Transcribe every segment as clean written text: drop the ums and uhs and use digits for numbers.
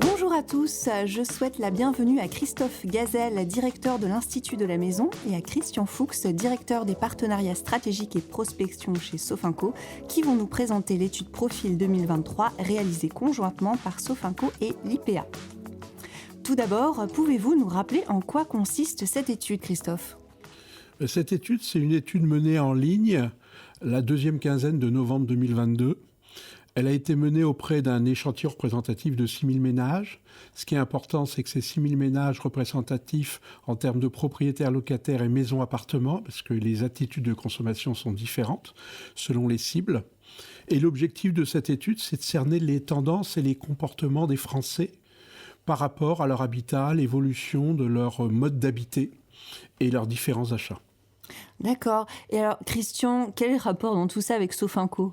Bonjour à tous, je souhaite la bienvenue à Christophe Gazel, directeur de l'Institut de la Maison, et à Christian Fuchs, directeur des partenariats stratégiques et prospection chez Sofinco, qui vont nous présenter l'étude Profil 2023 réalisée conjointement par Sofinco et l'IPA. Tout d'abord, pouvez-vous nous rappeler en quoi consiste cette étude, Christophe ? Cette étude, c'est une étude menée en ligne la deuxième quinzaine de novembre 2022. Elle a été menée auprès d'un échantillon représentatif de 6 000 ménages. Ce qui est important, c'est que ces 6 000 ménages représentatifs en termes de propriétaires, locataires et maisons-appartements, parce que les attitudes de consommation sont différentes selon les cibles. Et l'objectif de cette étude, c'est de cerner les tendances et les comportements des Français par rapport à leur habitat, l'évolution de leur mode d'habiter et leurs différents achats. D'accord. Et alors, Christian, quel est le rapport dans tout ça avec Sofinco ?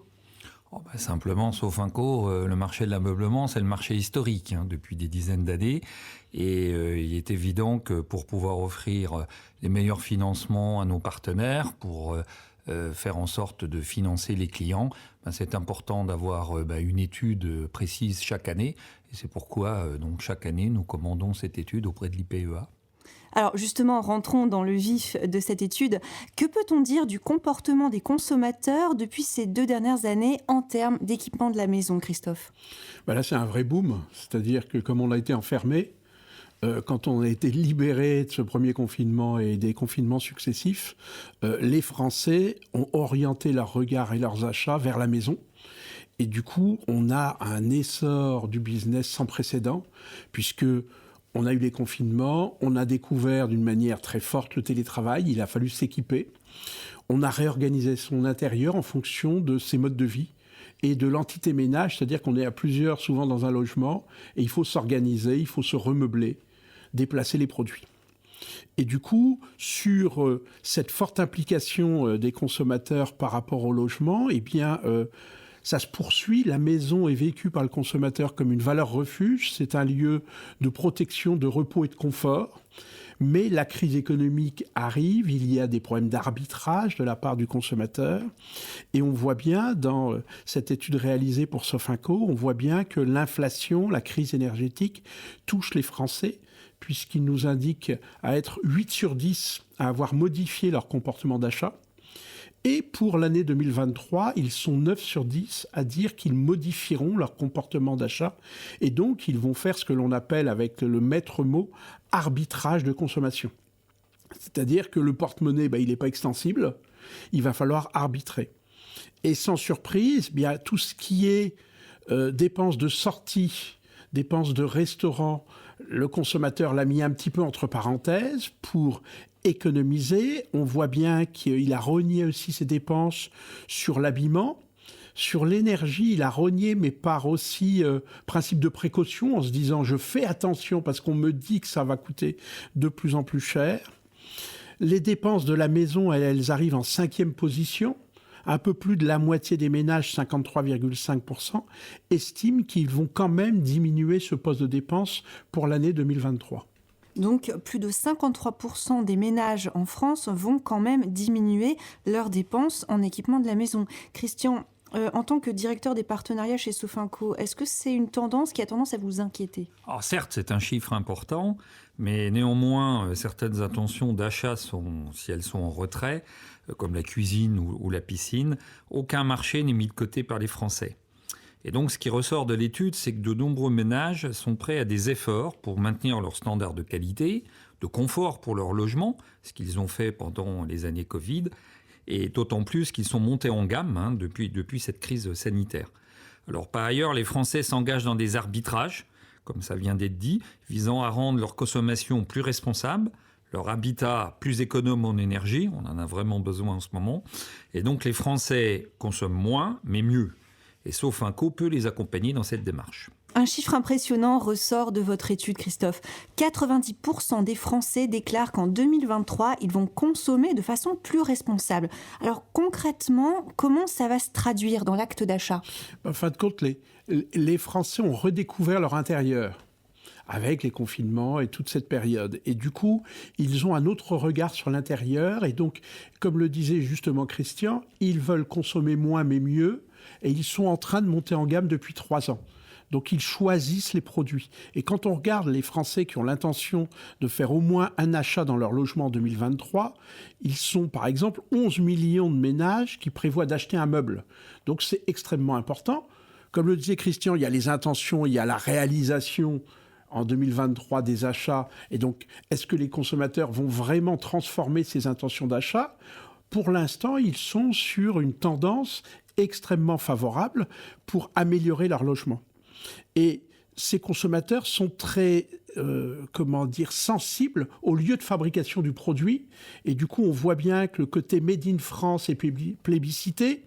Simplement, Sofinco, le marché de l'ameublement, c'est le marché historique depuis des dizaines d'années. Et il est évident que pour pouvoir offrir les meilleurs financements à nos partenaires, pour faire en sorte de financer les clients, c'est important d'avoir une étude précise chaque année. Et c'est pourquoi, donc, chaque année, nous commandons cette étude auprès de l'IPEA. Alors justement, rentrons dans le vif de cette étude. Que peut-on dire du comportement des consommateurs depuis ces 2 dernières années en termes d'équipement de la maison, Christophe ? Là, c'est un vrai boom. C'est-à-dire que comme on a été enfermé, quand on a été libéré de ce premier confinement et des confinements successifs, les Français ont orienté leurs regards et leurs achats vers la maison. Et du coup, on a un essor du business sans précédent, puisque on a eu les confinements, on a découvert d'une manière très forte le télétravail, il a fallu s'équiper. On a réorganisé son intérieur en fonction de ses modes de vie et de l'entité ménage, c'est-à-dire qu'on est à plusieurs souvent dans un logement et il faut s'organiser, il faut se remeubler, déplacer les produits. Et du coup, sur cette forte implication des consommateurs par rapport au logement, ça se poursuit. La maison est vécue par le consommateur comme une valeur refuge. C'est un lieu de protection, de repos et de confort. Mais la crise économique arrive, il y a des problèmes d'arbitrage de la part du consommateur. Et on voit bien dans cette étude réalisée pour Sofinco, on voit bien que l'inflation, la crise énergétique touche les Français, puisqu'ils nous indiquent à être 8 sur 10 à avoir modifié leur comportement d'achat. Et pour l'année 2023, ils sont 9 sur 10 à dire qu'ils modifieront leur comportement d'achat. Et donc, ils vont faire ce que l'on appelle, avec le maître mot, arbitrage de consommation. C'est-à-dire que le porte-monnaie, il n'est pas extensible. Il va falloir arbitrer. Et sans surprise, tout ce qui est dépenses de sortie, dépenses de restaurant, le consommateur l'a mis un petit peu entre parenthèses pour économiser. On voit bien qu'il a rogné aussi ses dépenses sur l'habillement. Sur l'énergie, il a rogné, mais par aussi principe de précaution, en se disant « je fais attention parce qu'on me dit que ça va coûter de plus en plus cher ». Les dépenses de la maison, elles arrivent en 5e position. Un peu plus de la moitié des ménages, 53,5%, estiment qu'ils vont quand même diminuer ce poste de dépenses pour l'année 2023. Donc, plus de 53% des ménages en France vont quand même diminuer leurs dépenses en équipement de la maison. Christian, en tant que directeur des partenariats chez Sofinco, est-ce que c'est une tendance qui a tendance à vous inquiéter ? Alors certes, c'est un chiffre important, mais néanmoins, certaines intentions d'achat, si elles sont en retrait, comme la cuisine ou la piscine, aucun marché n'est mis de côté par les Français. Et donc, ce qui ressort de l'étude, c'est que de nombreux ménages sont prêts à des efforts pour maintenir leurs standards de qualité, de confort pour leur logement, ce qu'ils ont fait pendant les années Covid, et d'autant plus qu'ils sont montés en gamme depuis cette crise sanitaire. Alors, par ailleurs, les Français s'engagent dans des arbitrages, comme ça vient d'être dit, visant à rendre leur consommation plus responsable, leur habitat plus économe en énergie, on en a vraiment besoin en ce moment, et donc les Français consomment moins, mais mieux. Et Sofinco peut les accompagner dans cette démarche. Un chiffre impressionnant ressort de votre étude, Christophe. 90% des Français déclarent qu'en 2023, ils vont consommer de façon plus responsable. Alors concrètement, comment ça va se traduire dans l'acte d'achat ? En fin de compte, les Français ont redécouvert leur intérieur. avec les confinements et toute cette période. Et du coup, ils ont un autre regard sur l'intérieur. Et donc, comme le disait justement Christian, ils veulent consommer moins mais mieux. Et ils sont en train de monter en gamme depuis 3 ans. Donc, ils choisissent les produits. Et quand on regarde les Français qui ont l'intention de faire au moins un achat dans leur logement en 2023, ils sont, par exemple, 11 millions de ménages qui prévoient d'acheter un meuble. Donc, c'est extrêmement important. Comme le disait Christian, il y a les intentions, il y a la réalisation en 2023 des achats. Et donc, est-ce que les consommateurs vont vraiment transformer ces intentions d'achat ? Pour l'instant, ils sont sur une tendance extrêmement favorable pour améliorer leur logement. Et ces consommateurs sont très, sensibles au lieu de fabrication du produit. Et du coup, on voit bien que le côté Made in France est plébiscité.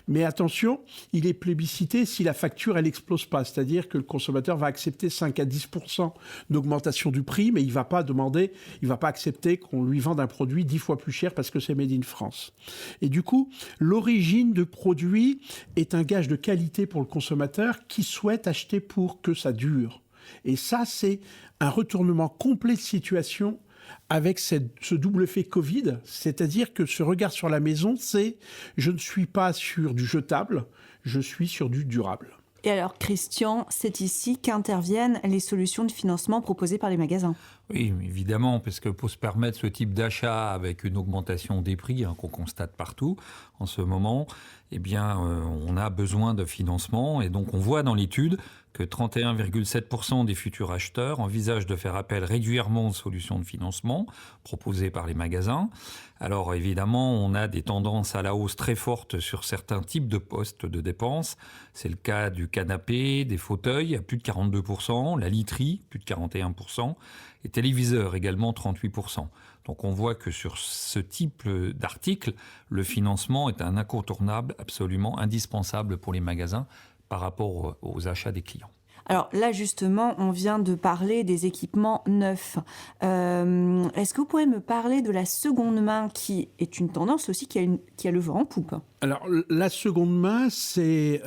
Mais attention, il est plébiscité si la facture, elle n'explose pas. C'est-à-dire que le consommateur va accepter 5 à 10% d'augmentation du prix, mais il ne va pas accepter qu'on lui vende un produit 10 fois plus cher parce que c'est Made in France. Et du coup, l'origine du produit est un gage de qualité pour le consommateur qui souhaite acheter pour que ça dure. Et ça, c'est un retournement complet de situation avec ce double effet Covid, c'est-à-dire que ce regard sur la maison, c'est je ne suis pas sur du jetable, je suis sur du durable. Et alors, Christian, c'est ici qu'interviennent les solutions de financement proposées par les magasins. Oui, évidemment, parce que pour se permettre ce type d'achat avec une augmentation des prix qu'on constate partout en ce moment, on a besoin de financement. Et donc, on voit dans l'étude que 31,7% des futurs acheteurs envisagent de faire appel régulièrement aux solutions de financement proposées par les magasins. Alors évidemment, on a des tendances à la hausse très fortes sur certains types de postes de dépenses. C'est le cas du canapé, des fauteuils à plus de 42%, la literie, plus de 41%, et téléviseurs également 38%. Donc on voit que sur ce type d'article, le financement est un incontournable, absolument indispensable pour les magasins par rapport aux achats des clients. Alors là, justement, on vient de parler des équipements neufs. Est-ce que vous pourriez me parler de la seconde main, qui est une tendance aussi qui a le vent en poupe ? Alors, la seconde main, c'est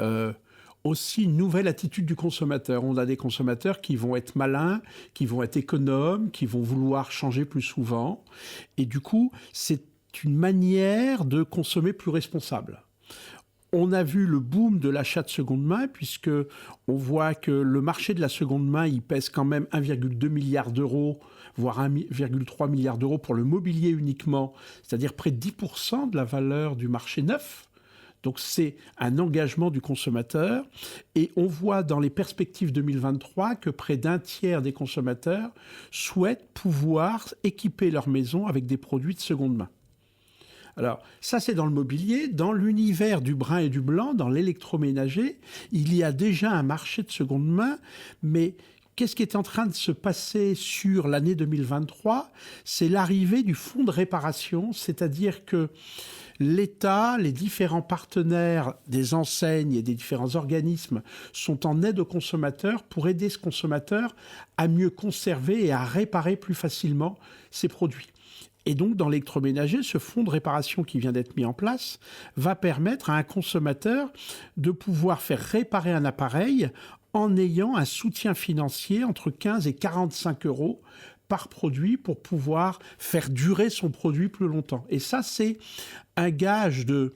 aussi une nouvelle attitude du consommateur. On a des consommateurs qui vont être malins, qui vont être économes, qui vont vouloir changer plus souvent. Et du coup, c'est une manière de consommer plus responsable. On a vu le boom de l'achat de seconde main, puisque on voit que le marché de la seconde main, il pèse quand même 1,2 milliard d'euros, voire 1,3 milliard d'euros pour le mobilier uniquement, c'est-à-dire près de 10% de la valeur du marché neuf. Donc c'est un engagement du consommateur. Et on voit dans les perspectives 2023 que près d'un tiers des consommateurs souhaitent pouvoir équiper leur maison avec des produits de seconde main. Alors, ça, c'est dans le mobilier. Dans l'univers du brun et du blanc, dans l'électroménager, il y a déjà un marché de seconde main, mais qu'est-ce qui est en train de se passer sur l'année 2023 ? C'est l'arrivée du fonds de réparation, c'est-à-dire que l'État, les différents partenaires des enseignes et des différents organismes sont en aide aux consommateurs pour aider ce consommateur à mieux conserver et à réparer plus facilement ses produits. Et donc, dans l'électroménager, ce fonds de réparation qui vient d'être mis en place va permettre à un consommateur de pouvoir faire réparer un appareil en ayant un soutien financier entre 15 et 45 euros par produit pour pouvoir faire durer son produit plus longtemps. Et ça, c'est un gage de,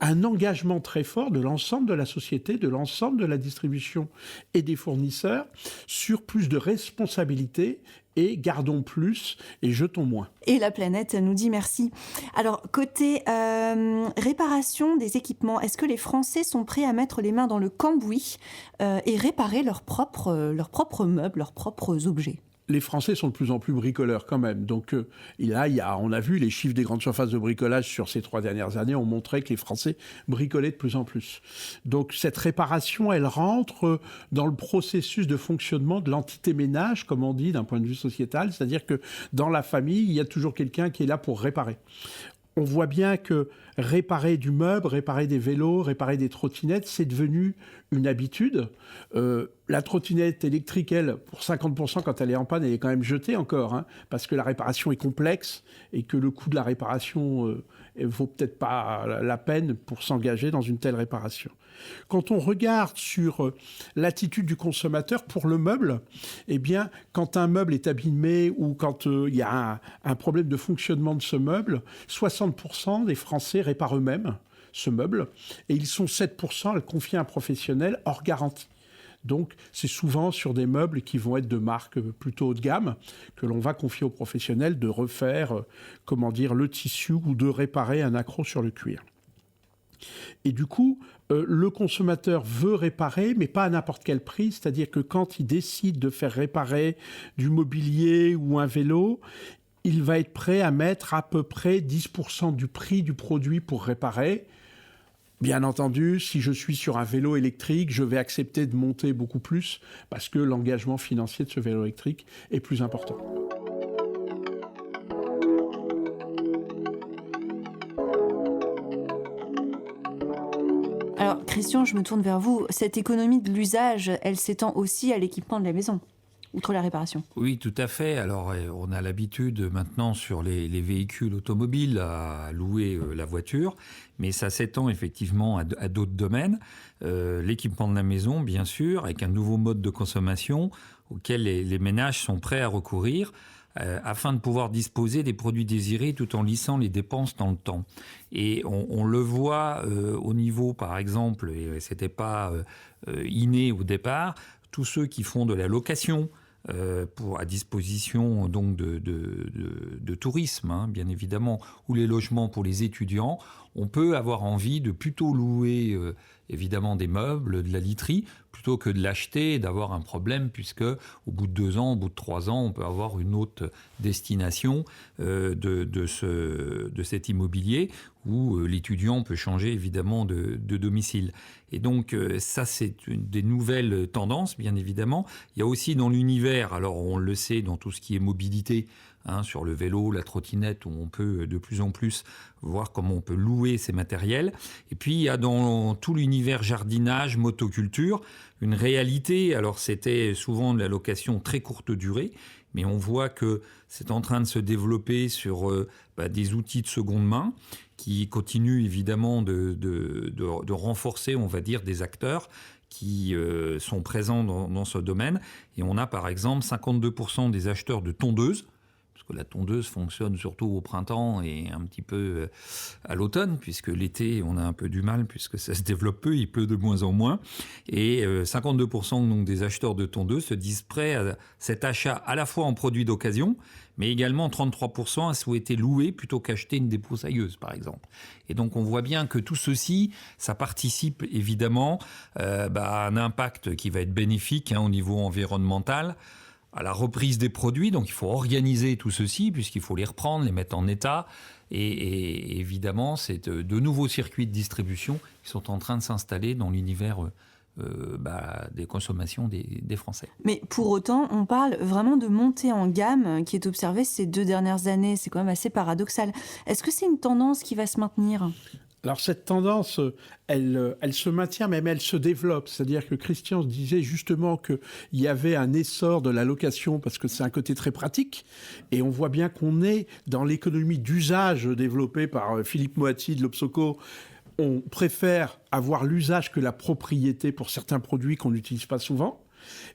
un engagement très fort de l'ensemble de la société, de l'ensemble de la distribution et des fournisseurs sur plus de responsabilité et gardons plus et jetons moins. Et la planète nous dit merci. Alors, côté réparation des équipements, est-ce que les Français sont prêts à mettre les mains dans le cambouis et réparer leurs propres meubles, leurs propres objets ? Les Français sont de plus en plus bricoleurs quand même. Donc on a vu les chiffres des grandes surfaces de bricolage sur ces 3 dernières années ont montré que les Français bricolaient de plus en plus. Donc cette réparation, elle rentre dans le processus de fonctionnement de l'entité ménage, comme on dit d'un point de vue sociétal. C'est-à-dire que dans la famille, il y a toujours quelqu'un qui est là pour réparer. On voit bien que réparer du meuble, réparer des vélos, réparer des trottinettes, c'est devenu une habitude. La trottinette électrique, elle, pour 50%, quand elle est en panne, elle est quand même jetée encore, hein, parce que la réparation est complexe et que le coût de la réparation vaut peut-être pas la peine pour s'engager dans une telle réparation. Quand on regarde sur l'attitude du consommateur pour le meuble, eh bien, quand un meuble est abîmé ou quand il y a un problème de fonctionnement de ce meuble, 60% des Français réparent eux-mêmes ce meuble et ils sont 7% à le confier à un professionnel hors garantie. Donc, c'est souvent sur des meubles qui vont être de marque plutôt haut de gamme que l'on va confier aux professionnels de refaire, le tissu ou de réparer un accroc sur le cuir. Et du coup, le consommateur veut réparer, mais pas à n'importe quel prix. C'est-à-dire que quand il décide de faire réparer du mobilier ou un vélo, il va être prêt à mettre à peu près 10% du prix du produit pour réparer. Bien entendu, si je suis sur un vélo électrique, je vais accepter de monter beaucoup plus parce que l'engagement financier de ce vélo électrique est plus important. Alors, Christian, je me tourne vers vous. Cette économie de l'usage, elle s'étend aussi à l'équipement de la maison, outre la réparation. Oui, tout à fait. Alors, on a l'habitude maintenant sur les véhicules automobiles à louer la voiture, mais ça s'étend effectivement à d'autres domaines. L'équipement de la maison, bien sûr, avec un nouveau mode de consommation auquel les ménages sont prêts à recourir afin de pouvoir disposer des produits désirés tout en lissant les dépenses dans le temps. Et on le voit au niveau, par exemple, et c'était pas inné au départ, tous ceux qui font de la location à disposition donc de tourisme, hein, bien évidemment, ou les logements pour les étudiants, on peut avoir envie de plutôt louer évidemment des meubles, de la literie, plutôt que de l'acheter et d'avoir un problème, puisque au bout de 2 ans, au bout de 3 ans, on peut avoir une autre destination de cet immobilier où l'étudiant peut changer évidemment de domicile. Et donc ça, c'est une des nouvelles tendances, bien évidemment. Il y a aussi dans l'univers, alors on le sait, dans tout ce qui est mobilité, sur le vélo, la trottinette, où on peut de plus en plus voir comment on peut louer ces matériels. Et puis, il y a dans tout l'univers jardinage, motoculture, une réalité. Alors, c'était souvent de la location très courte durée, mais on voit que c'est en train de se développer sur des outils de seconde main qui continuent évidemment de renforcer, on va dire, des acteurs qui sont présents dans ce domaine. Et on a par exemple 52% des acheteurs de tondeuses, parce que la tondeuse fonctionne surtout au printemps et un petit peu à l'automne, puisque l'été, on a un peu du mal, puisque ça se développe peu, il pleut de moins en moins. Et 52% donc, des acheteurs de tondeuses se disent prêts à cet achat à la fois en produit d'occasion, mais également 33% à souhaiter louer plutôt qu'acheter une débroussailleuse, par exemple. Et donc, on voit bien que tout ceci, ça participe évidemment à un impact qui va être bénéfique au niveau environnemental, à la reprise des produits. Donc, il faut organiser tout ceci, puisqu'il faut les reprendre, les mettre en état. Et évidemment, c'est de nouveaux circuits de distribution qui sont en train de s'installer dans l'univers des consommations des Français. Mais pour autant, on parle vraiment de montée en gamme qui est observée ces 2 dernières années. C'est quand même assez paradoxal. Est-ce que c'est une tendance qui va se maintenir ? Alors cette tendance, elle se maintient, même elle se développe. C'est-à-dire que Christian disait justement qu'il y avait un essor de la location parce que c'est un côté très pratique. Et on voit bien qu'on est dans l'économie d'usage développée par Philippe Moati de l'Obsoco. On préfère avoir l'usage que la propriété pour certains produits qu'on n'utilise pas souvent.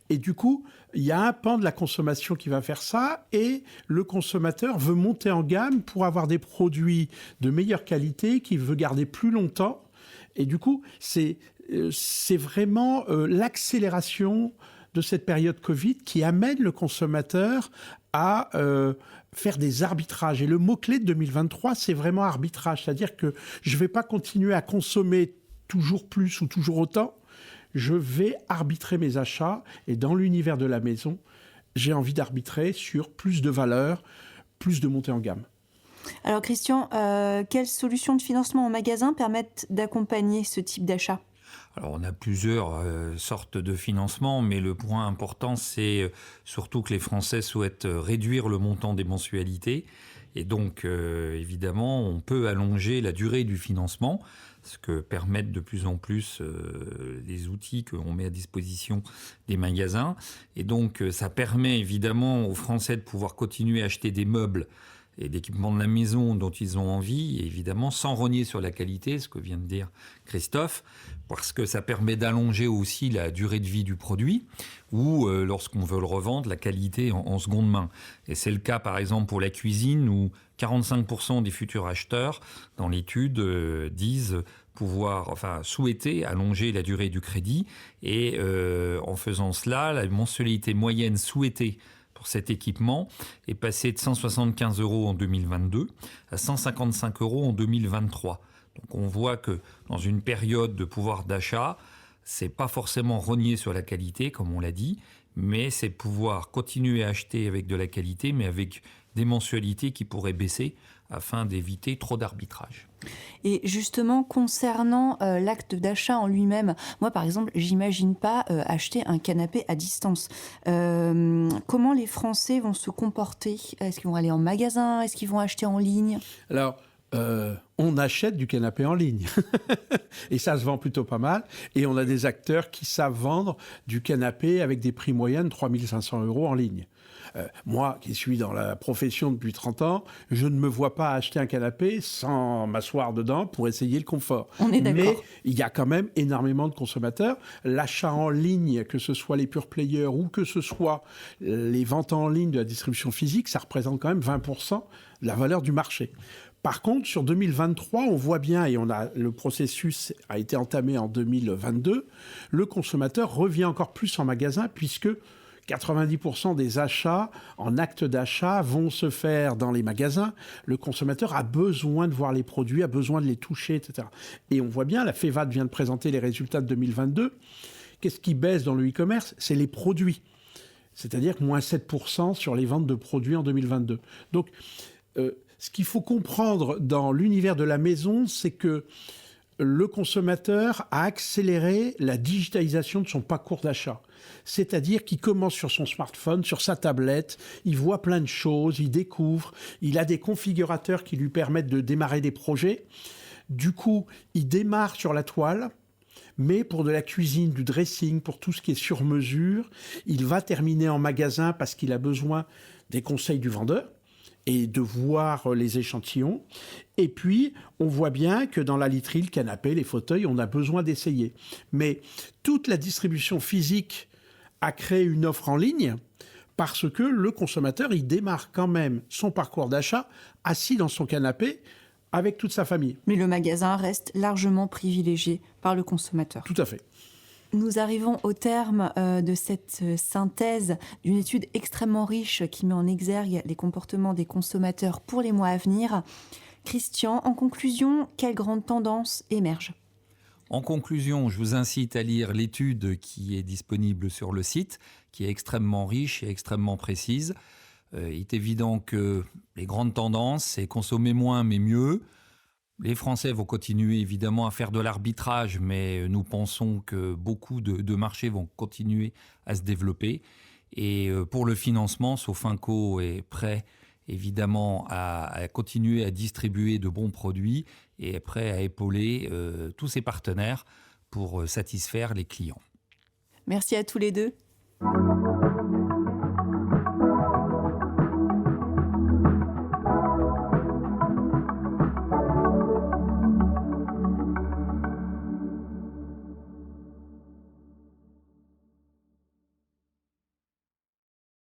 Et du coup, il y a un pan de la consommation qui va faire ça et le consommateur veut monter en gamme pour avoir des produits de meilleure qualité qu'il veut garder plus longtemps. Et du coup, c'est vraiment l'accélération de cette période Covid qui amène le consommateur à faire des arbitrages. Et le mot-clé de 2023, c'est vraiment arbitrage. C'est-à-dire que je ne vais pas continuer à consommer toujours plus ou toujours autant. Je vais arbitrer mes achats et dans l'univers de la maison, j'ai envie d'arbitrer sur plus de valeur, plus de montée en gamme. Alors Christian, quelles solutions de financement en magasin permettent d'accompagner ce type d'achat ? Alors on a plusieurs sortes de financement, mais le point important, c'est surtout que les Français souhaitent réduire le montant des mensualités. Et donc, évidemment, on peut allonger la durée du financement, ce que permettent de plus en plus les outils qu'on met à disposition des magasins. Et donc, ça permet évidemment aux Français de pouvoir continuer à acheter des meubles et d'équipements de la maison dont ils ont envie, et évidemment sans rogner sur la qualité, ce que vient de dire Christophe, parce que ça permet d'allonger aussi la durée de vie du produit, ou lorsqu'on veut le revendre, la qualité en seconde main. Et c'est le cas par exemple pour la cuisine, où 45% des futurs acheteurs dans l'étude disent souhaiter allonger la durée du crédit, et en faisant cela, la mensualité moyenne souhaitée pour cet équipement est passé de 175 € en 2022 à 155 € en 2023. Donc on voit que dans une période de pouvoir d'achat, c'est pas forcément rogner sur la qualité, comme on l'a dit, mais c'est pouvoir continuer à acheter avec de la qualité, mais avec des mensualités qui pourraient baisser afin d'éviter trop d'arbitrage. Et justement, concernant l'acte d'achat en lui-même, moi par exemple, j'imagine pas acheter un canapé à distance. Comment les Français vont se comporter ? Est-ce qu'ils vont aller en magasin ? Est-ce qu'ils vont acheter en ligne ? Alors, on achète du canapé en ligne. Et ça se vend plutôt pas mal. Et on a des acteurs qui savent vendre du canapé avec des prix moyens de 3 500 € en ligne. Moi, qui suis dans la profession depuis 30 ans, je ne me vois pas acheter un canapé sans m'asseoir dedans pour essayer le confort. On est d'accord. Mais il y a quand même énormément de consommateurs. L'achat en ligne, que ce soit les pure players ou que ce soit les ventes en ligne de la distribution physique, ça représente quand même 20% de la valeur du marché. Par contre, sur 2023, on voit bien, et le processus a été entamé en 2022, le consommateur revient encore plus en magasin puisque 90% des achats en acte d'achat vont se faire dans les magasins. Le consommateur a besoin de voir les produits, a besoin de les toucher, etc. Et on voit bien, la FEVAD vient de présenter les résultats de 2022. Qu'est-ce qui baisse dans le e-commerce ? C'est les produits. C'est-à-dire moins 7% sur les ventes de produits en 2022. Donc, ce qu'il faut comprendre dans l'univers de la maison, c'est que le consommateur a accéléré la digitalisation de son parcours d'achat. C'est-à-dire qu'il commence sur son smartphone, sur sa tablette, il voit plein de choses, il découvre, il a des configurateurs qui lui permettent de démarrer des projets. Du coup, il démarre sur la toile, mais pour de la cuisine, du dressing, pour tout ce qui est sur mesure, il va terminer en magasin parce qu'il a besoin des conseils du vendeur et de voir les échantillons. Et puis, on voit bien que dans la literie, le canapé, les fauteuils, on a besoin d'essayer. Mais toute la distribution physique a créé une offre en ligne parce que le consommateur, il démarre quand même son parcours d'achat assis dans son canapé avec toute sa famille. Mais le magasin reste largement privilégié par le consommateur. Tout à fait. Nous arrivons au terme de cette synthèse d'une étude extrêmement riche qui met en exergue les comportements des consommateurs pour les mois à venir. Christian, en conclusion, quelles grandes tendances émergent ? En conclusion, je vous incite à lire l'étude qui est disponible sur le site, qui est extrêmement riche et extrêmement précise. Il est évident que les grandes tendances, c'est consommer moins mais mieux. Les Français vont continuer évidemment à faire de l'arbitrage, mais nous pensons que beaucoup de marchés vont continuer à se développer. Et pour le financement, Sofinco est prêt évidemment à continuer à distribuer de bons produits et est prêt à épauler tous ses partenaires pour satisfaire les clients. Merci à tous les deux.